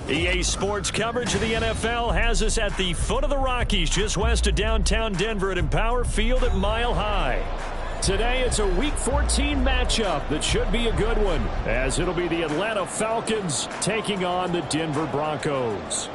EA Sports coverage of the NFL has us at the foot of the Rockies, just west of downtown Denver at Empower Field at Mile High. Today, it's a Week 14 matchup that should be a good one, as it'll be the Atlanta Falcons taking on the Denver Broncos.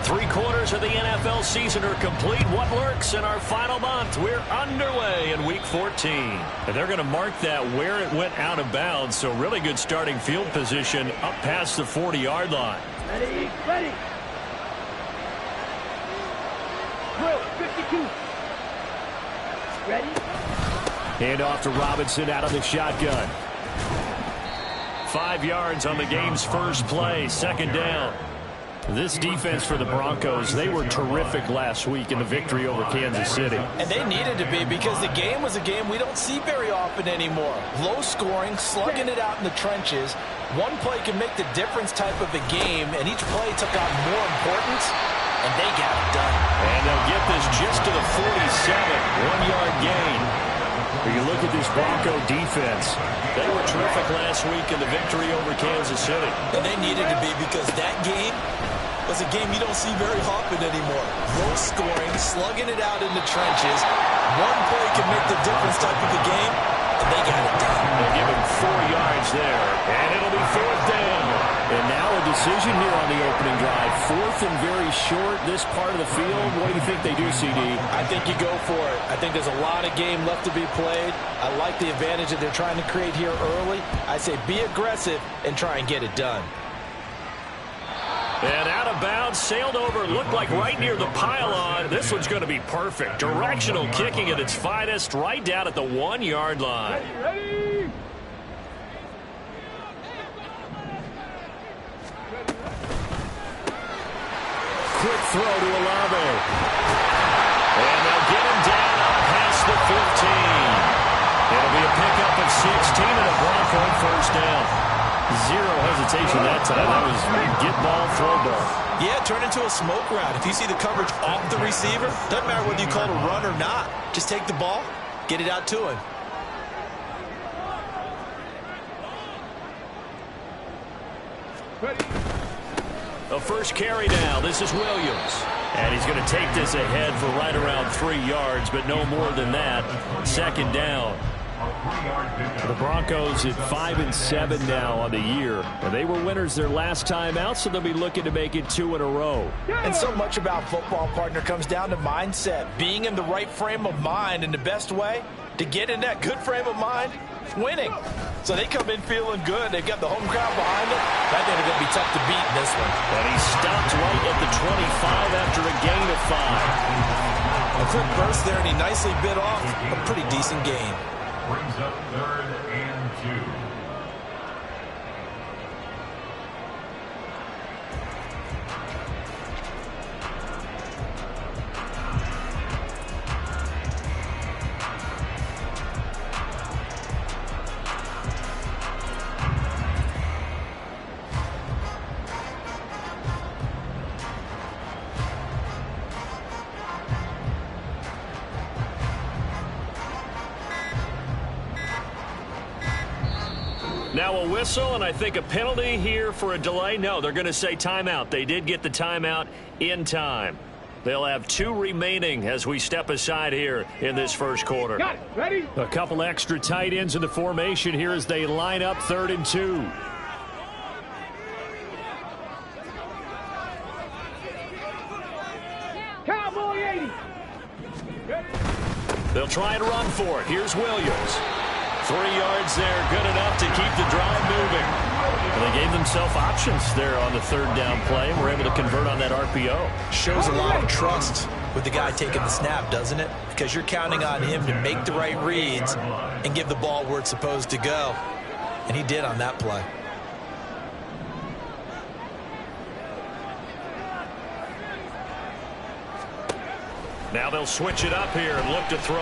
Three-quarters of the NFL season are complete. What lurks in our final month? We're underway in Week 14. And they're going to mark that where it went out of bounds, so really good starting field position up past the 40-yard line. Ready, ready. Drill, 52. Ready. Hand off to Robinson out of the shotgun. 5 yards on the game's first play, second down. This defense for the Broncos, they were terrific last week in the victory over Kansas City. And they needed to be, because the game was a game we don't see very often anymore. Low scoring, slugging it out in the trenches. One play can make the difference type of a game, and each play took on more importance, and they got it done. And they'll get this just to the 47, 1-yard gain. When you look at this Bronco defense, they were terrific last week in the victory over Kansas City. And they needed to be, because that game was a game you don't see very often anymore. Low scoring, slugging it out in the trenches. One play can make the difference type of a game, and they got it done. They'll give him 4 yards there, and it'll be fourth down. And now a decision here on the opening drive. Fourth and very short, this part of the field. What do you think they do, CD? I think you go for it. I think there's a lot of game left to be played. I like the advantage that they're trying to create here early. I say be aggressive and try and get it done. And out of bounds, sailed over, looked like right near the pylon. This one's going to be perfect. Directional kicking at its finest, right down at the 1-yard line. Ready. Quick throw to Olave. And they'll get him down past the 15. It'll be a pickup of 16 and a Bronco first down. Zero hesitation that time. That was get ball, throw ball. Yeah, turn into a smoke route. If you see the coverage off the receiver, doesn't matter whether you call it a run or not. Just take the ball, get it out to him. Ready. A first carry now. This is Williams. And he's going to take this ahead for right around 3 yards, but no more than that. Second down. The Broncos at 5-7 now on the year. And they were winners their last time out, so they'll be looking to make it 2 in a row. And so much about football, partner, comes down to mindset. Being in the right frame of mind, and the best way to get in that good frame of mind, winning. So they come in feeling good. They've got the home crowd behind them. I think they're going to be tough to beat in this one. And he stopped right at the 25 after a gain of 5. A quick burst there, and he nicely bit off a pretty decent gain. Brings up 3rd and 2. Now a whistle, and I think a penalty here for a delay. No, they're going to say timeout. They did get the timeout in time. They'll have 2 remaining as we step aside here in this first quarter. Got it. Ready. A couple extra tight ends in the formation here as they line up 3rd and 2. Cowboy 80. Ready. They'll try and run for it. Here's Williams. 3 yards there, good enough to keep the drive moving. And they gave themselves options there on the 3rd down play, and were able to convert on that RPO. Shows a lot of trust with the guy taking the snap, doesn't it? Because you're counting on him to make the right reads and give the ball where it's supposed to go. And he did on that play. Now they'll switch it up here and look to throw.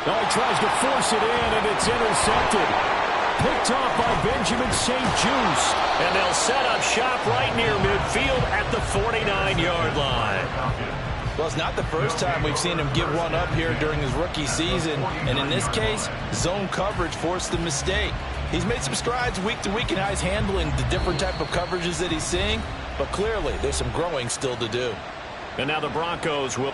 Oh, he tries to force it in, and it's intercepted. Picked off by Benjamin St. Juste. And they'll set up shop right near midfield at the 49-yard line. Well, it's not the first time we've seen him give one up here during his rookie season. And in this case, zone coverage forced the mistake. He's made some strides week to week in how he's handling the different type of coverages that he's seeing. But clearly, there's some growing still to do. And now the Broncos will...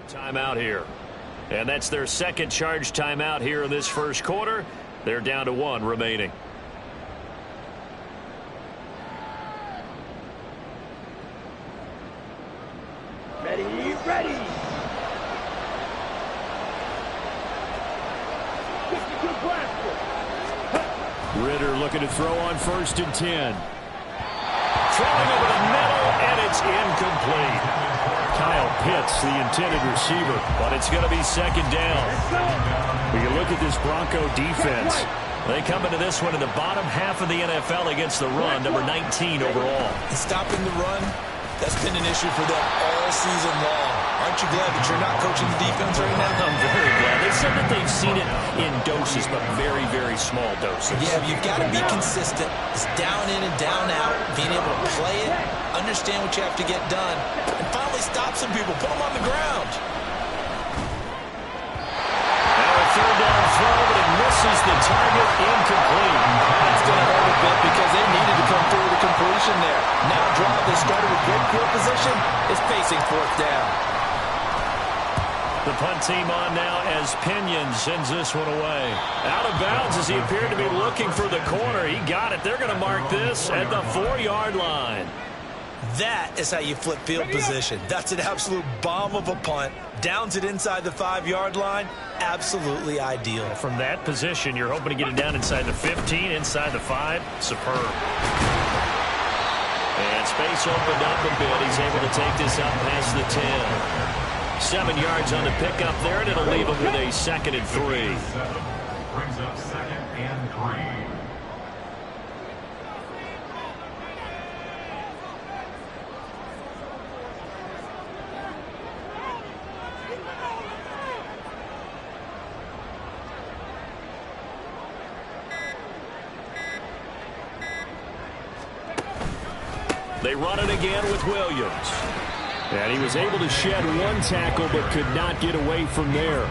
Timeout here. And that's their second charge timeout here in this first quarter. They're down to 1 remaining. Ready, ready. 52 practice. Ritter looking to throw on 1st and 10. Throwing over the middle, and it's incomplete. Kyle Pitts, the intended receiver. But it's going to be second down. When you look at this Bronco defense, they come into this one in the bottom half of the NFL against the run, number 19 overall. And stopping the run, that's been an issue for them all season long. Aren't you glad that you're not coaching the defense right now? I'm very glad. They said that they've seen it in doses, but very, very small doses. Yeah, you've got to be consistent. It's down in and down out, being able to play it, understand what you have to get done, and finally stop some people, put them on the ground. Now a third down throw, but it misses the target, incomplete. That's going to hurt a bit because they needed to come through the completion there. Now drive that started with great field position is facing 4th down. The punt team on now as Pinion sends this one away. Out of bounds as he appeared to be looking for the corner. He got it. They're going to mark this at the 4-yard line. That is how you flip field position. That's an absolute bomb of a punt. Downs it inside the 5-yard line. Absolutely ideal. From that position, you're hoping to get it down inside the 15, inside the 5. Superb. And space opened up a bit. He's able to take this up past the 10. 7 yards on the pickup there, and it'll leave him with a 2nd and 3. Brings up 2nd and 3. They run it again with Williams. and he was able to shed 1 tackle but could not get away from there.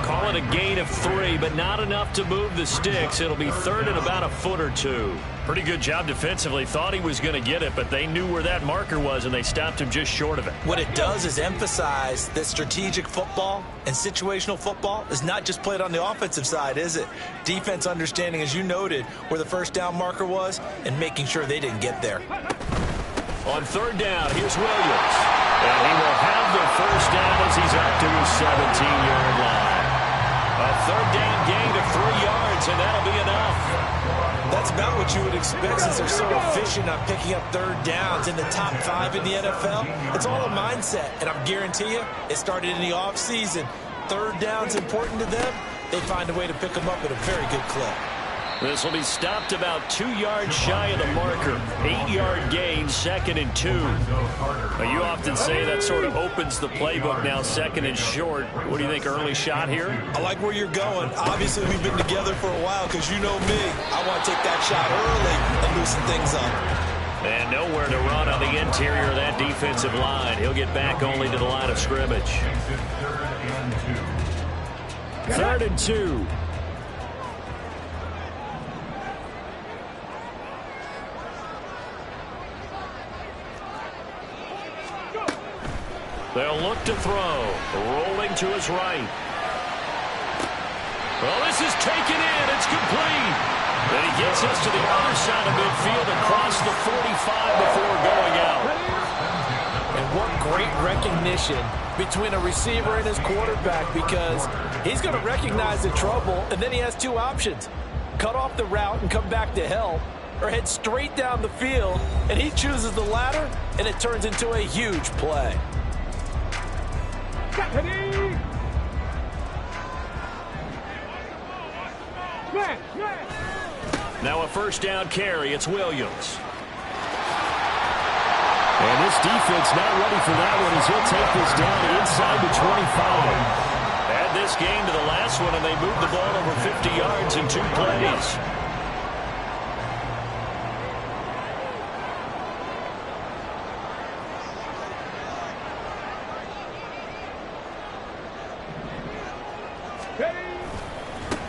Call it a gain of 3, but not enough to move the sticks. It'll be third and about a foot or two. Pretty good job defensively. Thought he was going to get it, but they knew where that marker was, and they stopped him just short of it. What it does is emphasize that strategic football and situational football is not just played on the offensive side, is it? Defense understanding, as you noted, where the first down marker was and making sure they didn't get there. On third down, here's Williams. And he will have the first down as he's up to his 17-yard line. A third down gain of 3 yards, and that'll be enough. That's about what you would expect since they're so efficient on picking up third downs in the top 5 in the NFL. It's all a mindset, and I guarantee you it started in the offseason. Third down's important to them. They find a way to pick them up at a very good clip. This will be stopped about 2 yards shy of the marker. 8-yard gain, 2nd and 2. Now, you often say that sort of opens the playbook now, 2nd and short. What do you think, early shot here? I like where you're going. Obviously, we've been together for a while because you know me. I want to take that shot early and loosen things up. And nowhere to run on the interior of that defensive line. He'll get back only to the line of scrimmage. 3rd and 2. They'll look to throw. Rolling to his right. Well, this is taken in. It's complete. Then he gets us to the other side of midfield across the 45 before going out. And what great recognition between a receiver and his quarterback, because he's going to recognize the trouble, and then he has 2 options. Cut off the route and come back to help, or head straight down the field, and he chooses the latter, and it turns into a huge play. Now a first down carry. It's Williams. And this defense not ready for that one as he'll take this down inside the 25. Add this game to the last one, and they moved the ball over 50 yards in 2 plays.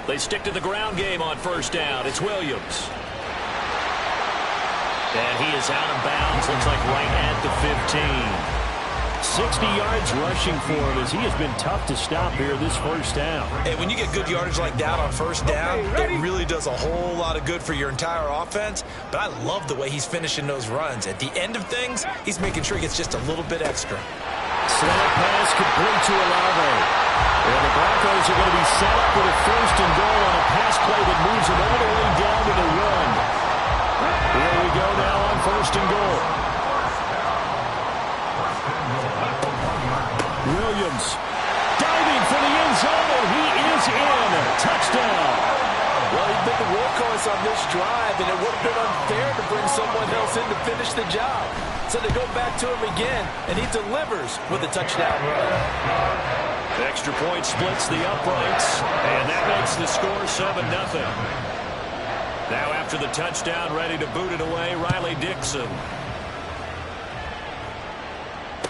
They stick to the ground game on first down. It's Williams. And he is out of bounds. Looks like right at the 15. 60 yards rushing for him as he has been tough to stop here this first down. And when you get good yardage like that on first down, it really does a whole lot of good for your entire offense. But I love the way he's finishing those runs. At the end of things, he's making sure he gets just a little bit extra. Slant pass complete to Olave. And the Broncos are going to be set up with a first and goal on a pass play that moves them all the way down to the run. Here we go now on first and goal. Williams diving for the end zone. He is in. Touchdown. Well, he's been the workhorse on this drive, and it would have been unfair to bring someone else in to finish the job. So they go back to him again, and he delivers with a touchdown run. Extra point splits the uprights, and that makes the score 7-0. Now after the touchdown, ready to boot it away, Riley Dixon.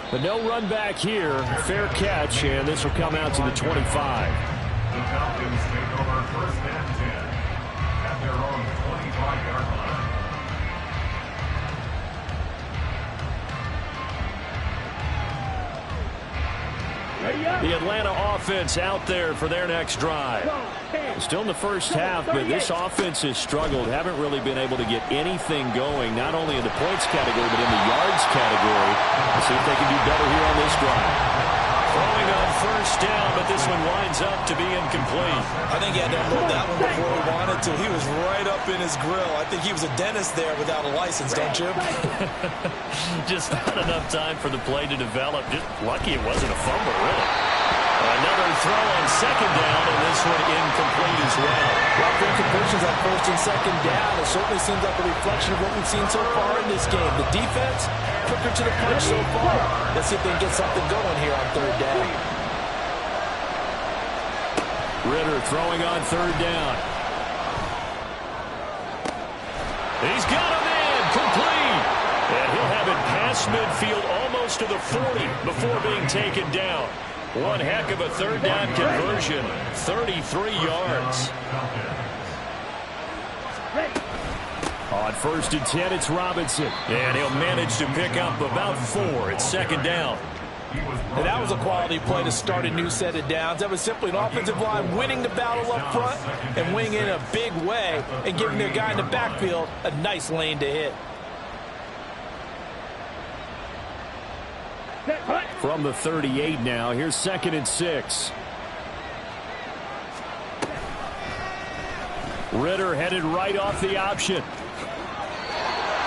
But no run back here. Fair catch, and this will come out to the 25. The Falcons take over first and 10 at their own 25-yard line. The Atlanta offense out there for their next drive. Still in the first half, but this offense has struggled. Haven't really been able to get anything going, not only in the points category, but in the yards category. Let's see if they can do better here on this drive. Throwing on first down, but this one winds up to be incomplete. I think he had to unload that one before he wanted to. He was right up in his grill. I think he was a dentist there without a license, don't you? Just not enough time for the play to develop. Just lucky it wasn't a fumble, really. Another throw on second down, and this one incomplete as well. Well, for incompletions on first and second down, it certainly seems like a reflection of what we've seen so far in this game. The defense, quicker to the punch so far. Let's see if they can get something going here on third down. Ritter throwing on third down. He's got him in, complete. And he'll have it past midfield almost to the 40 before being taken down. One heck of a third down conversion. 33 yards. On 1st and 10, it's Robinson. And he'll manage to pick up about 4. It's 2nd down. And that was a quality play to start a new set of downs. That was simply an offensive line winning the battle up front and winning in a big way and giving their guy in the backfield a nice lane to hit. From the 38 now, here's 2nd and 6. Ritter headed right off the option.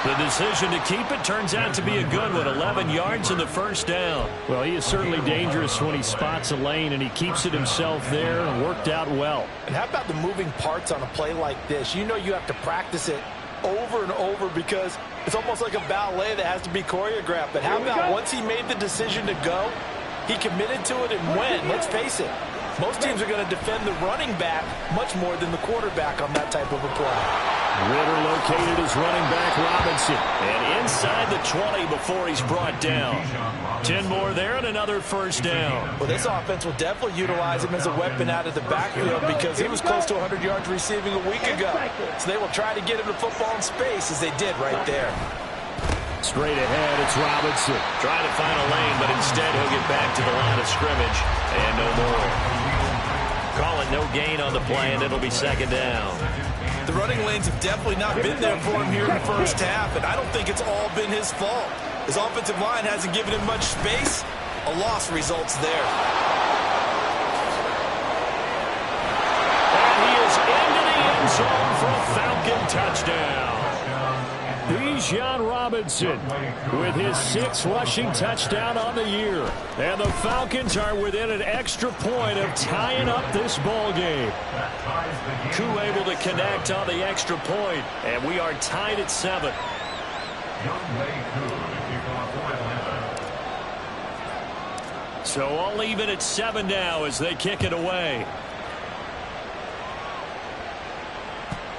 The decision to keep it turns out to be a good one. 11 yards in the 1st down. Well, he is certainly dangerous when he spots a lane, and he keeps it himself there and worked out well. And how about the moving parts on a play like this? You know you have to practice it over and over because it's almost like a ballet that has to be choreographed. But how about once he made the decision to go, he committed to it and went. Let's face it, most teams are going to defend the running back much more than the quarterback on that type of a play. Ritter located as running back Robinson. And inside the 20 before he's brought down. 10 more there and another 1st down. Well, this offense will definitely utilize him as a weapon out of the backfield because he was close to 100 yards receiving a week ago. So they will try to get him the football in space as they did right there. Straight ahead, it's Robinson. Trying to find a lane, but instead he'll get back to the line of scrimmage. And no more. Call it no gain on the play, and it'll be 2nd down. The running lanes have definitely not been there for him here in the 1st half, and I don't think it's all been his fault. His offensive line hasn't given him much space. A loss results there. And he is into the end zone for a Falcon touchdown. Bijan Robinson with his 6th rushing touchdown on the year. And the Falcons are within an extra point of tying up this ball game. Koo able to connect on the extra point, and we are tied at 7. So all even at 7 now as they kick it away.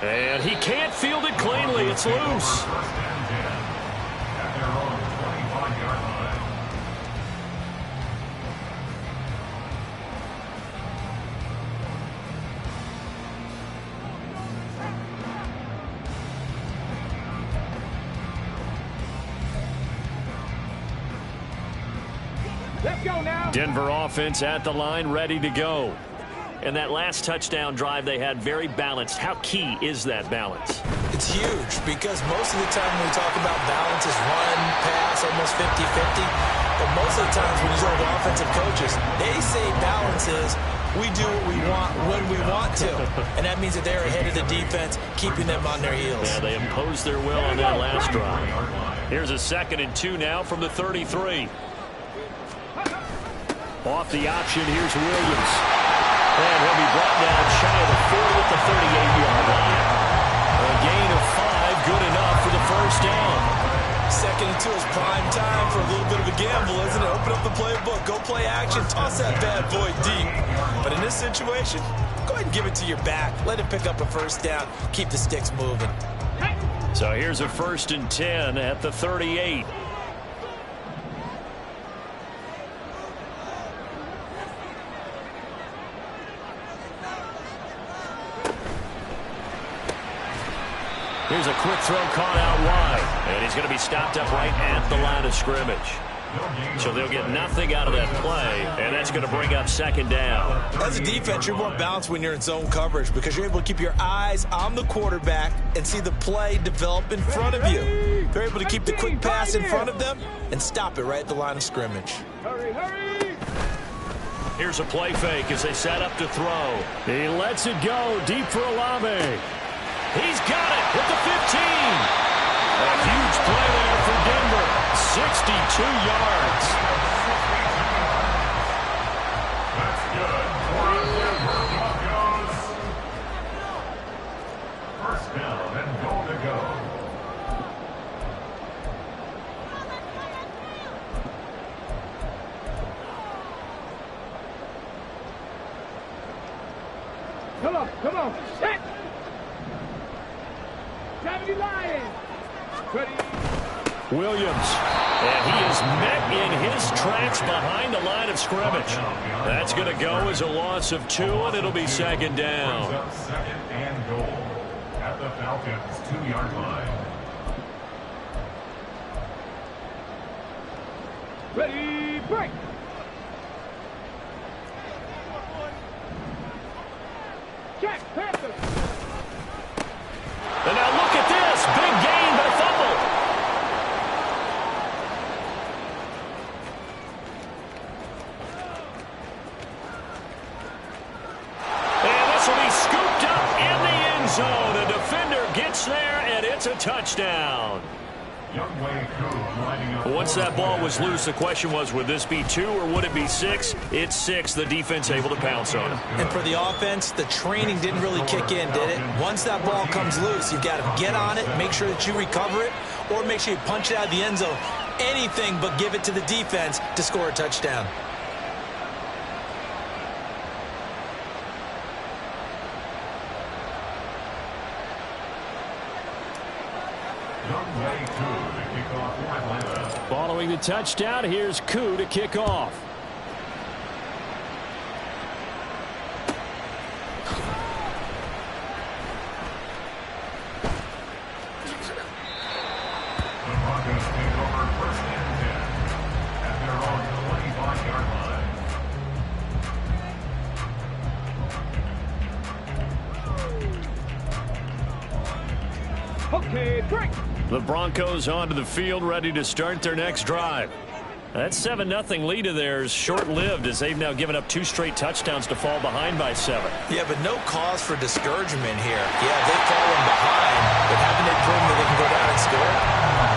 And he can't field it cleanly. It's loose. Let's go now. Denver offense at the line, ready to go. And that last touchdown drive they had very balanced. How key is that balance? It's huge because most of the time when we talk about balance is run, pass, almost 50-50. But most of the times when you talk to offensive coaches, they say balance is we do what we want when we want to. And that means that they're ahead of the defense, keeping them on their heels. Yeah, they imposed their will on that last drive. Here's a 2nd and 2 now from the 33. Off the option, here's Williams. And he'll be brought down shy of the 40 at the 38-yard line. A gain of 5, good enough for the 1st down. 2nd and 2 is prime time for a little bit of a gamble, isn't it? Open up the playbook, go play action, toss that bad boy deep. But in this situation, go ahead and give it to your back. Let him pick up a 1st down. Keep the sticks moving. So here's a 1st and 10 at the 38. Here's a quick throw caught out wide. And he's going to be stopped up right at the line of scrimmage. So they'll get nothing out of that play, and that's going to bring up 2nd down. As a defense, you're more balanced when you're in zone coverage because you're able to keep your eyes on the quarterback and see the play develop in front of you. They're able to keep the quick pass in front of them and stop it right at the line of scrimmage. Hurry, hurry. Here's a play fake as they set up to throw. He lets it go deep for Olave. He's got it at the 15. A huge play there for Denver. 62 yards. That's good. For the Denver Broncos. 1st down and goal to go. Come on, set. Gravity Lions. Ready. Williams. And he is met in his tracks behind the line of scrimmage. That's going to go as a loss of 2, and it'll be second down. Second and goal at the Falcons' 2-yard line. Ready, break. Check, Panthers. And now look at this. Big gain, but a fumble. And this will be scooped up in the end zone. The defender gets there, and it's a touchdown. Once that ball was loose, the question was, would this be 2 or would it be 6? It's 6. The defense able to pounce on it. And for the offense, the training didn't really kick in, did it? Once that ball comes loose, you've got to get on it, make sure that you recover it, or make sure you punch it out of the end zone. Anything but give it to the defense to score a touchdown. Following the touchdown, here's Koo to kick off. The Broncos take over first and 10 at their own 25-yard line. Okay, break. The Broncos onto the field, ready to start their next drive. That 7-0 lead of theirs short-lived as they've now given up 2 straight touchdowns to fall behind by 7. Yeah, but no cause for discouragement here. Yeah, they've fallen behind, but haven't they proven that they can go down and score?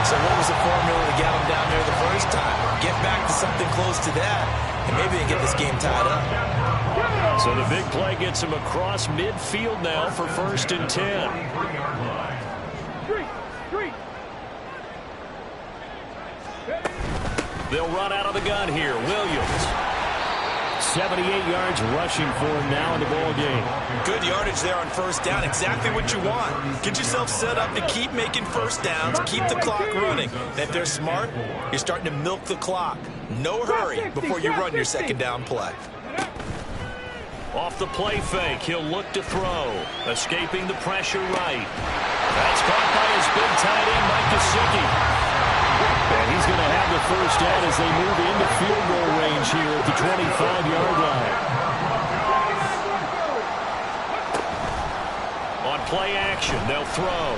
So what was the formula to get them down there the first time? Get back to something close to that, and maybe they can get this game tied up. So the big play gets them across midfield now for first and 10. They'll run out of the gun here. Williams. 78 yards rushing for him now in the ball game. Good yardage there on first down. Exactly what you want. Get yourself set up to keep making first downs, keep the clock running. And if they're smart, you're starting to milk the clock. No hurry before you run your second down play. Off the play fake, he'll look to throw. Escaping the pressure right. That's caught by his big tight end, Mike Gesicki. And he's going to have the first down as they move into field goal range here at the 25-yard line. On play action, they'll throw.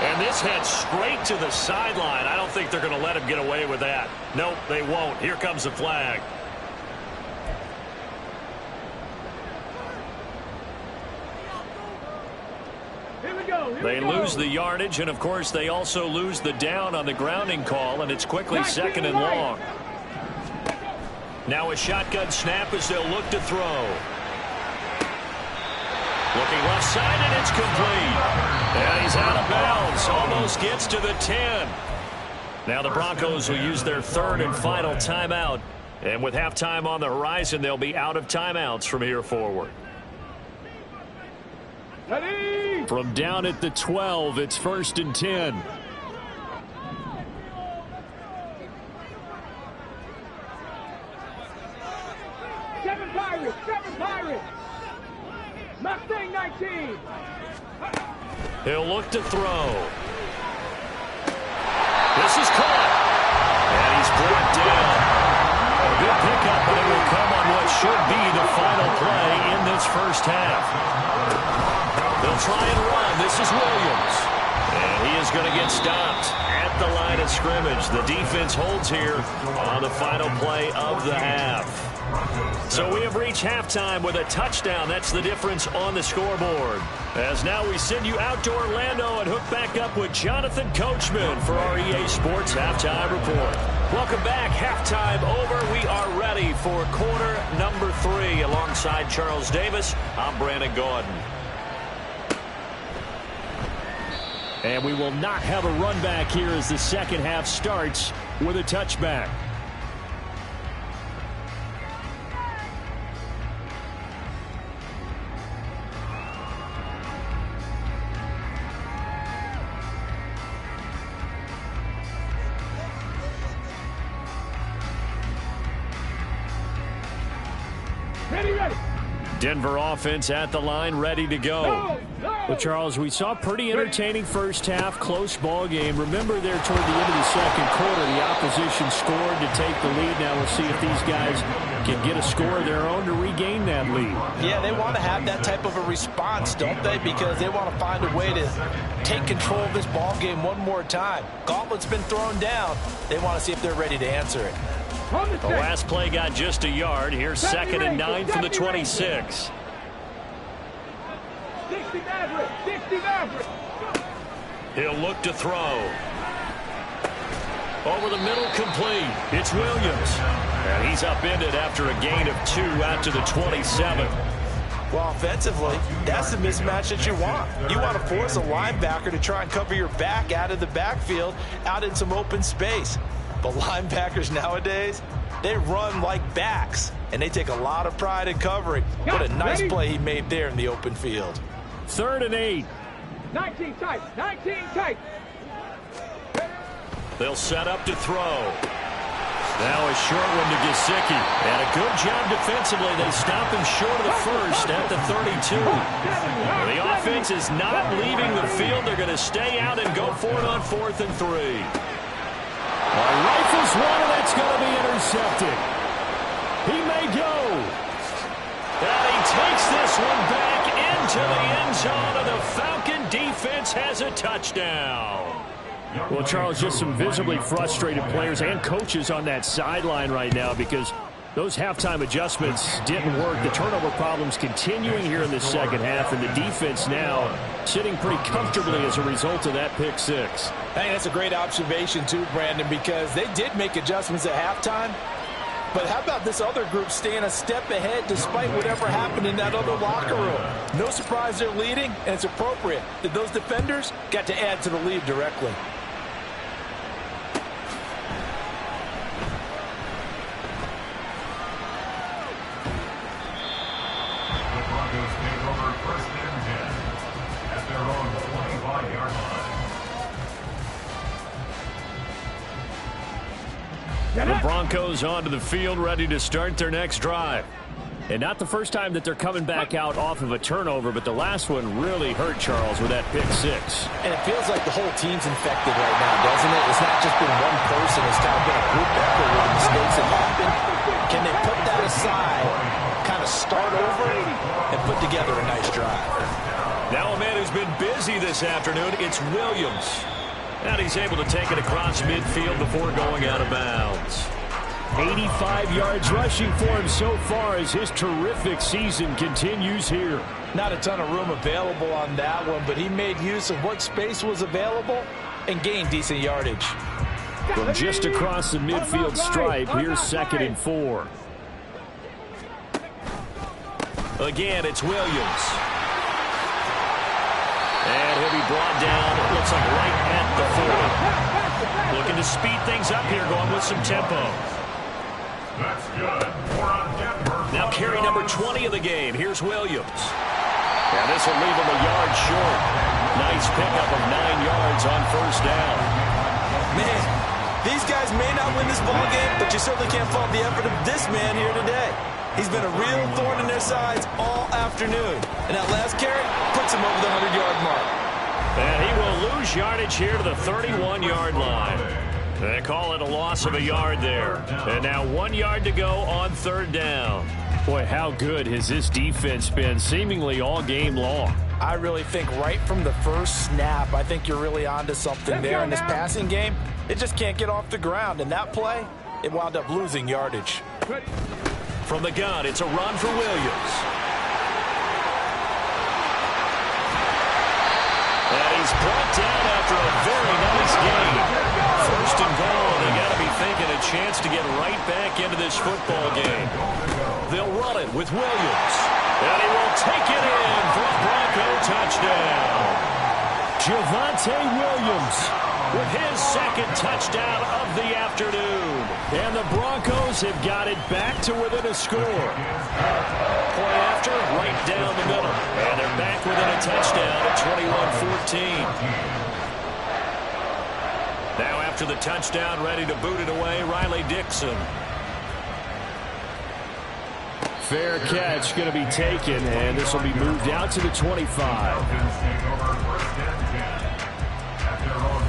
And this heads straight to the sideline. I don't think they're going to let him get away with that. Nope, they won't. Here comes the flag. They lose the yardage, and of course they also lose the down on the grounding call, and it's quickly second and long. Now a shotgun snap as they'll look to throw. Looking left side, and it's complete. And he's out of bounds. Almost gets to the 10. Now the Broncos will use their third and final timeout. And with halftime on the horizon, they'll be out of timeouts from here forward. Ready? From down at the 12, it's first and 10. Seven Pirates. Mustang 19. He'll look to throw. This is caught. And he's brought down. A good pickup, but it will come on what should be the final play in this first half. They'll try and run. This is Williams. And he is going to get stopped at the line of scrimmage. The defense holds here on the final play of the half. So we have reached halftime with a touchdown. That's the difference on the scoreboard. As now we send you out to Orlando and hook back up with Jonathan Coachman for our EA Sports Halftime Report. Welcome back. Halftime over. We are ready for quarter number 3. Alongside Charles Davis, I'm Brandon Gordon. And we will not have a run back here as the second half starts with a touchback. Ready, ready. Denver offense at the line, ready to go. Go, go. Well, Charles, we saw pretty entertaining first half, close ball game. Remember there toward the end of the second quarter, the opposition scored to take the lead. Now we'll see if these guys can get a score of their own to regain that lead. Yeah, they want to have that type of a response, don't they? Because they want to find a way to take control of this ball game one more time. Gauntlet's been thrown down. They want to see if they're ready to answer it. The last play got just a yard. Here's 2nd and 9 from the 26. 60 Maverick. 60 Maverick. He'll look to throw. Over the middle, complete. It's Williams. And he's upended after a gain of 2 out to the 27. Well, offensively, that's the mismatch that you want. You want to force a linebacker to try and cover your back out of the backfield, out in some open space. But linebackers nowadays, they run like backs, and they take a lot of pride in covering. What a nice play he made there in the open field. 3rd and 8. 19 tight. 19 tight. They'll set up to throw. Now a short one to Gesicki. And a good job defensively. They stop him short of the first at the 32. The offense is not leaving the field. They're going to stay out and go for it on 4th and 3. Rifles one, and that's going to be intercepted. He may go. And he takes this one back into the end zone, and the Falcon defense has a touchdown. Well, Charles, just some visibly frustrated players and coaches on that sideline right now because those halftime adjustments didn't work. The turnover problems continuing here in the second half, and the defense now sitting pretty comfortably as a result of that pick six. I think that's a great observation too, Brandon, because they did make adjustments at halftime. But how about this other group staying a step ahead despite whatever happened in that other locker room? No surprise they're leading, and it's appropriate that those defenders got to add to the lead directly. The Broncos onto the field, ready to start their next drive. And not the first time that they're coming back out off of a turnover, but the last one really hurt Charles with that pick six. And it feels like the whole team's infected right now, doesn't it? It's not just been one person. It's kind of been a group effort with the mistakes that happen. Can they put that aside, kind of start over, and put together a nice drive? Now a man who's been busy this afternoon, it's Williams. And he's able to take it across midfield before going out of bounds. 85 yards rushing for him so far as his terrific season continues here. Not a ton of room available on that one, but he made use of what space was available and gained decent yardage. From just across the midfield stripe, here's 2nd and 4. Again, it's Williams. And he'll be brought down, it looks like right at the 40. Looking to speed things up here, going with some tempo. That's good. Now carry number 20 of the game. Here's Williams. And this will leave him a yard short. Nice pickup of 9 yards on first down. Man, these guys may not win this ball game, but you certainly can't fault the effort of this man here today. He's been a real thorn in their sides all afternoon. And that last carry puts him over the 100-yard mark. And he will lose yardage here to the 31-yard line. They call it a loss of a yard there. And now 1 yard to go on third down. Boy, how good has this defense been seemingly all game long? I really think right from the first snap, I think you're really onto something there in this passing game. It just can't get off the ground. And that play, it wound up losing yardage. From the gun, it's a run for Williams. And he's brought down after a very nice game. First and goal, they got to be thinking a chance to get right back into this football game. They'll run it with Williams. And he will take it in for a Bronco touchdown. Javonte Williams with his second touchdown of the afternoon. And the Broncos have got it back to within a score. Point after, right down the middle. And they're back within a touchdown at 21-14. Now after the touchdown, ready to boot it away, Riley Dixon. Fair catch going to be taken, and this will be moved out to the 25. Falcons take over first and 10 at their own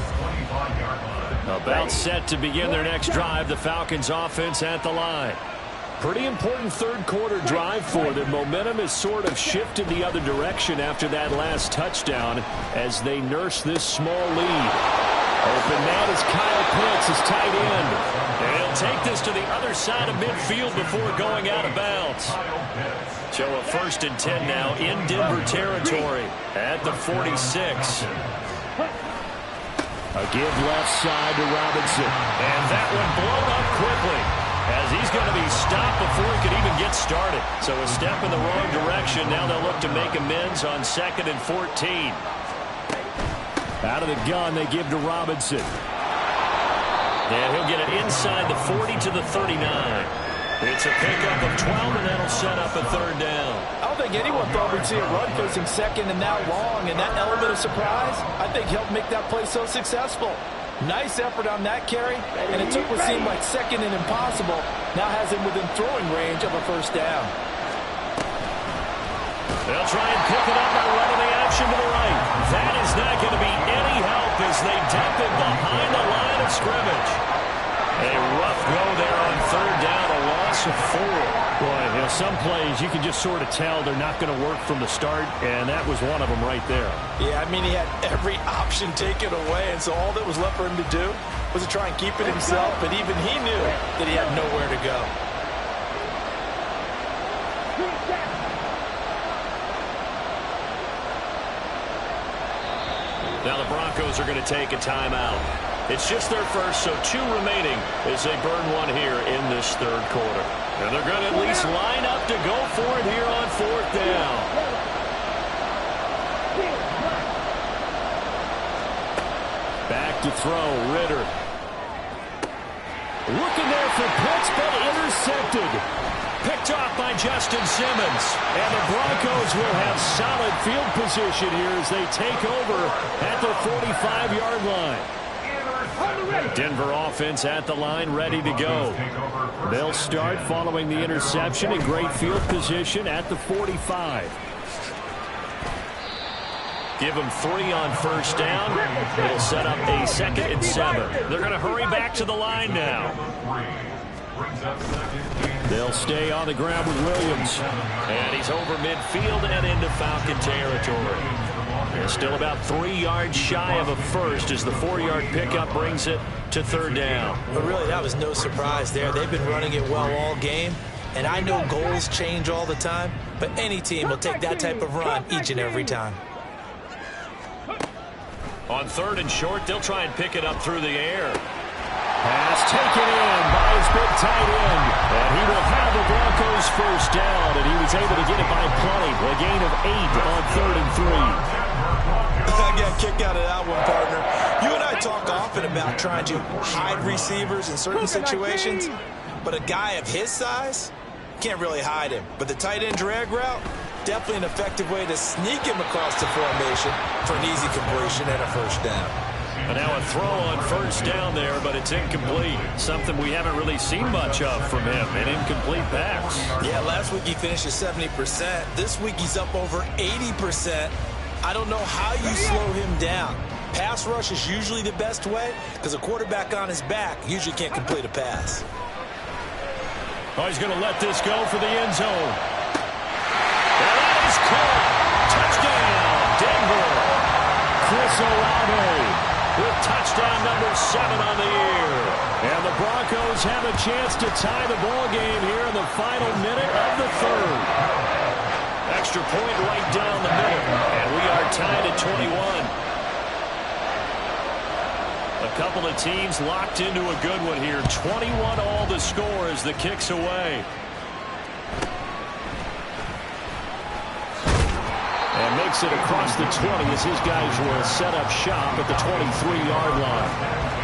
25-yard line. About set to begin their next drive. The Falcons offense at the line. Pretty important third quarter drive for them. Momentum has sort of shifted the other direction after that last touchdown as they nurse this small lead. Open man is Kyle Pitts, his tight end. And he'll take this to the other side of midfield before going out of bounds. So a 1st and 10 now in Denver territory at the 46. A give left side to Robinson. And that one blown up quickly as he's going to be stopped before he could even get started. So a step in the wrong direction. Now they'll look to make amends on 2nd and 14. Out of the gun, they give to Robinson. And he'll get it inside the 40 to the 39. It's a pickup of 12, and that'll set up a 3rd down. I don't think anyone thought we'd see a run facing 2nd and now long, and that element of surprise, I think, helped make that play so successful. Nice effort on that carry, and it took what seemed like 2nd and impossible, now has him within throwing range of a 1st down. They'll try and pick it up by running the action to the right. That is not going to be any help as they dump it behind the line of scrimmage. A rough go there on 3rd down, a loss of 4. Boy, you know, some plays you can just sort of tell they're not going to work from the start, and that was one of them right there. Yeah, I mean, he had every option taken away, and so all that was left for him to do was to try and keep it himself, but even he knew that he had nowhere to go. Now the Broncos are going to take a timeout. It's just their first, so 2 remaining as they burn one here in this 3rd quarter. And they're going to at least line up to go for it here on 4th down. Back to throw, Ritter. Looking there for Pitts, but intercepted. Picked off by Justin Simmons. And the Broncos will have solid field position here as they take over at the 45-yard line. Denver offense at the line, ready to go. They'll start following the interception in great field position at the 45. Give them 3 on 1st down. They'll set up a 2nd and 7. They're going to hurry back to the line now. They'll stay on the ground with Williams. And he's over midfield and into Falcon territory. They're still about 3 yards shy of a 1st as the 4-yard pickup brings it to 3rd down. But really, that was no surprise there. They've been running it well all game, and I know goals change all the time, but any team will take that type of run each and every time. On 3rd and short, they'll try and pick it up through the air. Pass taken in by his big tight end. And he will have the Broncos 1st down, and he was able to get it by plenty. A gain of 8 on 3rd and 3. I got a kick out of that one, partner. You and I talk often about trying to hide receivers in certain situations, but a guy of his size can't really hide him. But the tight end drag route, definitely an effective way to sneak him across the formation for an easy completion and a 1st down. And now a throw on 1st down there, but it's incomplete. Something we haven't really seen much of from him, an incomplete pass. Yeah, last week he finished at 70%. This week he's up over 80%. I don't know how you slow him down. Pass rush is usually the best way because a quarterback on his back usually can't complete a pass. Oh, he's going to let this go for the end zone. And that is caught. Touchdown, Denver. Chris Olave with touchdown number 7 on the year. And the Broncos have a chance to tie the ball game here in the final minute of the 3rd. Extra point right down the middle, and we are tied at 21. A couple of teams locked into a good one here. 21 all the score as the kick's away. And makes it across the 20 as his guys will set up shop at the 23-yard line.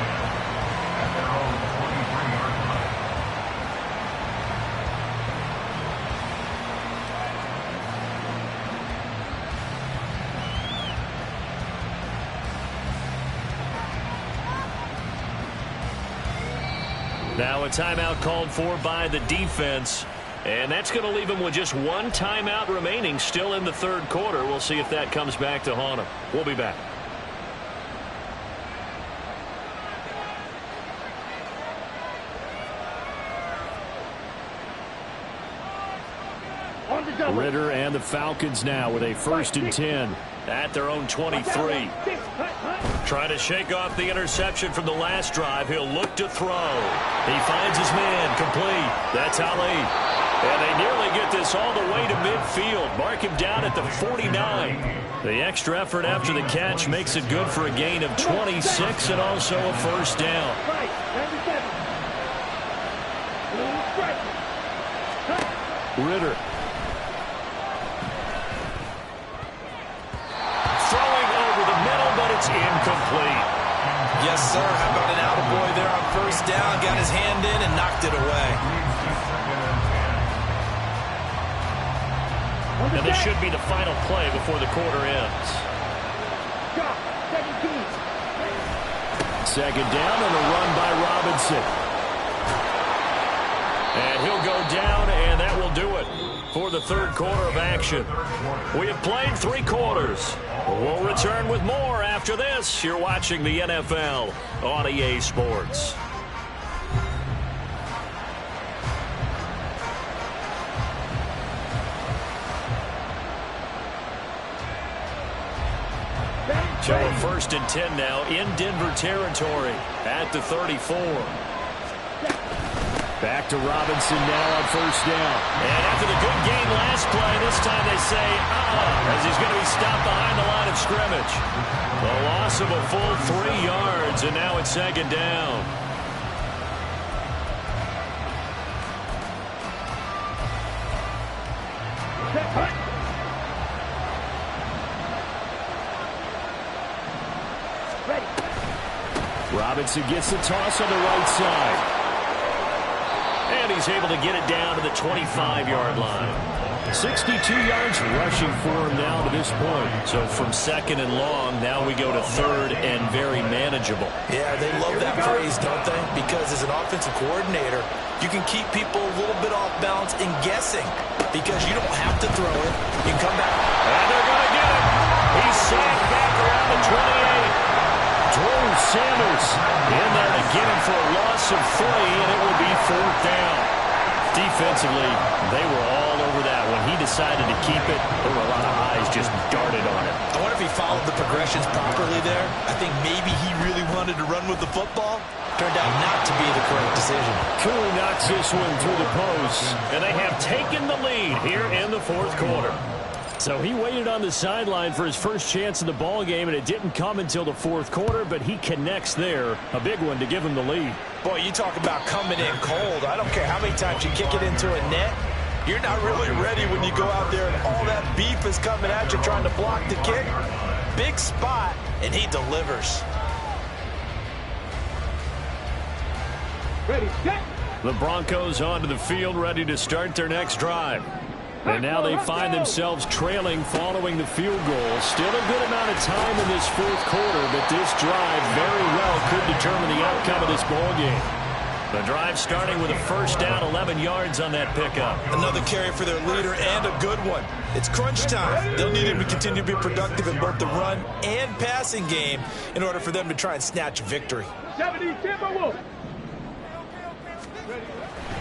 Now a timeout called for by the defense And that's going to leave him with just one timeout remaining still in the third quarter. We'll see if that comes back to haunt him. We'll be back. Ritter and the Falcons now with a 1st and 10 at their own 23. Trying to shake off the interception from the last drive. He'll look to throw. He finds his man complete. That's Ali. And they nearly get this all the way to midfield. Mark him down at the 49. The extra effort after the catch makes it good for a gain of 26 and also a 1st down. Ritter. It's incomplete. Yes, sir. How about an attaboy there on 1st down? Got his hand in and knocked it away. And this should be the final play before the quarter ends. 2nd down and a run by Robinson. And he'll go down, and that will do it for the third quarter of action. We have played 3 quarters. We'll return with more after this. You're watching the NFL on EA Sports. So a 1st and 10 now in Denver territory at the 34. Back to Robinson now on 1st down. And after the good gain last play, this time they say, as he's going to be stopped behind the line of scrimmage. A loss of a full 3 yards, and now it's 2nd down. Robinson gets the toss on the right side. And he's able to get it down to the 25-yard line. 62 yards rushing for him now to this point. So from 2nd and long, now we go to 3rd and very manageable. Yeah, they love that phrase, don't they? Because as an offensive coordinator, you can keep people a little bit off balance and guessing because you don't have to throw it. You can come back. And they're going to get it. He's sacked back around the 28. Drew Sanders in there to get him for a loss of 3, and it will be 4th down. Defensively, they were all over that. When he decided to keep it, there were a lot of eyes just darted on it. I wonder if he followed the progressions properly there. I think maybe he really wanted to run with the football. Turned out not to be the correct decision. Cooley knocks this one through the post. And they have taken the lead here in the 4th quarter. So he waited on the sideline for his first chance in the ball game, and it didn't come until the 4th quarter, but he connects there. A big one to give him the lead. Boy, you talk about coming in cold. I don't care how many times you kick it into a net. You're not really ready when you go out there and all that beef is coming at you trying to block the kick. Big spot, and he delivers. Ready, set. The Broncos onto the field, ready to start their next drive. And now they find themselves trailing following the field goal. Still a good amount of time in this 4th quarter, but this drive very well could determine the outcome of this ball game. The drive starting with a 1st down, 11 yards on that pickup. Another carry for their leader and a good one. It's crunch time. They'll need him to continue to be productive in both the run and passing game in order for them to try and snatch a victory. 70 Timberwolves.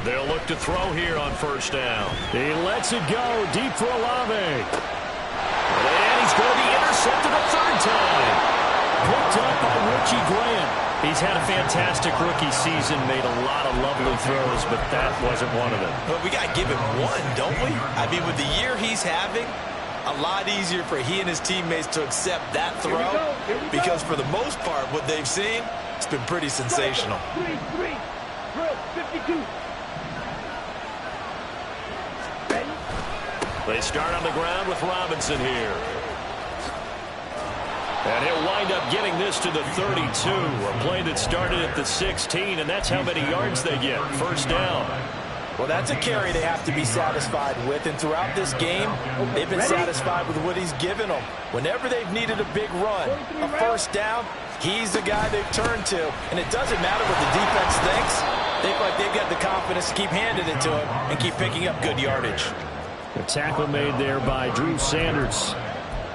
They'll look to throw here on 1st down. He lets it go deep for Olave. And he's going to be intercepted a 3rd time. Picked up by Richie Grant. He's had a fantastic rookie season, made a lot of lovely throws, but that wasn't one of them. But we got to give him one, don't we? I mean, with the year he's having, a lot easier for he and his teammates to accept that throw because for the most part, what they've seen, it's been pretty sensational. 3-3. Drill 52. They start on the ground with Robinson here. And he'll wind up getting this to the 32. A play that started at the 16, and that's how many yards they get. 1st down. Well, that's a carry they have to be satisfied with. And throughout this game, they've been satisfied with what he's given them. Whenever they've needed a big run, a 1st down, he's the guy they've turned to. And it doesn't matter what the defense thinks. They look like they've got the confidence to keep handing it to him and keep picking up good yardage. The tackle made there by Drew Sanders.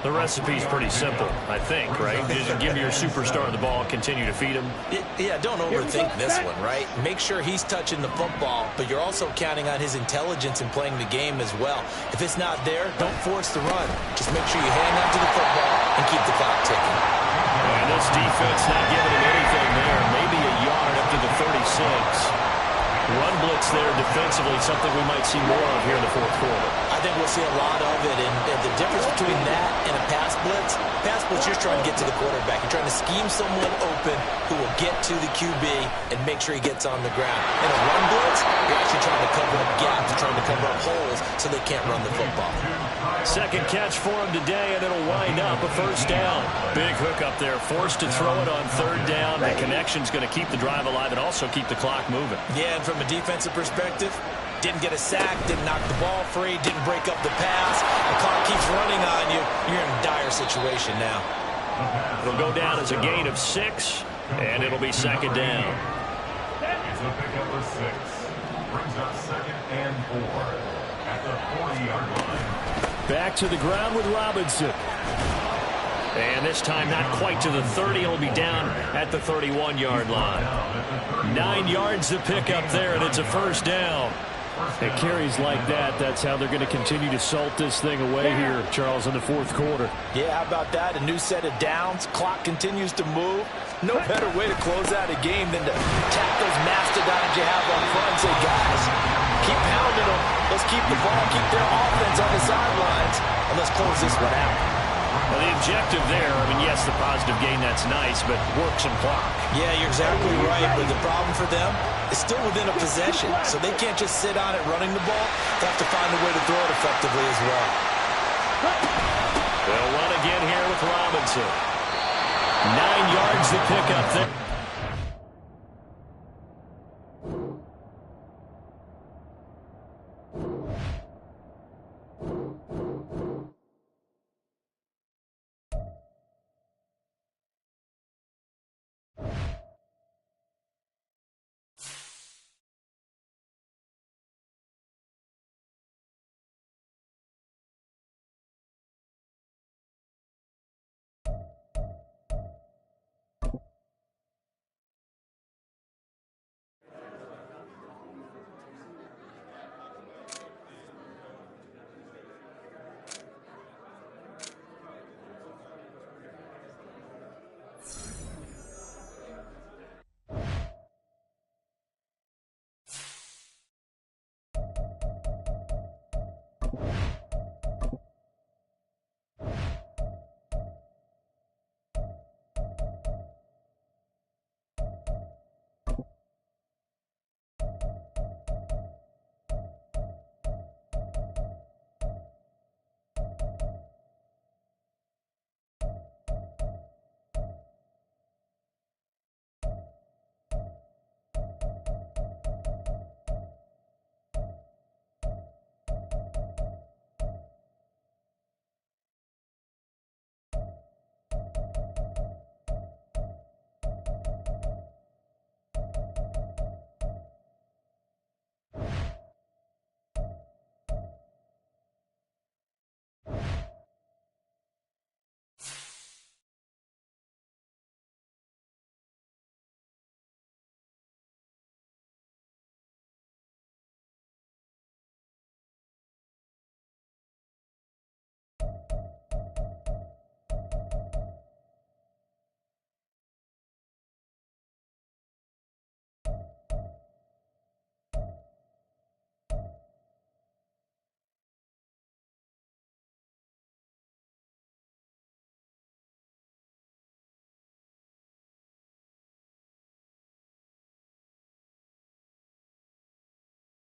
The recipe's pretty simple, I think, right? Just give your superstar the ball, continue to feed him. Yeah, don't overthink this one, right? Make sure he's touching the football, but you're also counting on his intelligence in playing the game as well. If it's not there, don't force the run. Just make sure you hang on to the football and keep the clock ticking. And this defense not giving him anything there. Maybe a yard up to the 36. Run blitz there defensively, something we might see more of here in the fourth quarter. I think we'll see a lot of it, and the difference between that and a pass blitz, you're trying to get to the quarterback. You're trying to scheme someone open who will get to the QB and make sure he gets on the ground. In a run blitz, you're actually trying to cover up gaps, trying to cover up holes so they can't run the football. Second catch for him today, and it'll wind up a first down. Big hook up there, forced to throw it on third down. The connection's going to keep the drive alive and also keep the clock moving. Yeah, and from a defensive perspective, didn't get a sack, didn't knock the ball free, didn't break up the pass. The clock keeps running on you. You're in a dire situation now. It'll go down as a gain of 6, and it'll be second down. It's a pickup of 6. Brings up 2nd and 4 at the 40-yard line. Back to the ground with Robinson. And this time not quite to the 30. He'll be down at the 31-yard line. 9 yards to pick up there, and it's a first down. It carries like that. That's how they're going to continue to salt this thing away here, Charles, in the fourth quarter. Yeah, how about that? A new set of downs. Clock continues to move. No better way to close out a game than to tap those mastodons you have on front and say, guys, keep pounding them. Let's keep the ball, keep their offense on the sidelines, and let's close this one out. Well, the objective there, I mean, yes, the positive gain, that's nice, but work some clock. Yeah, you're exactly right, but the problem for them is still within a possession, so they can't just sit on it running the ball. They have to find a way to throw it effectively as well. They'll run again here with Robinson. 9 yards to pick up there.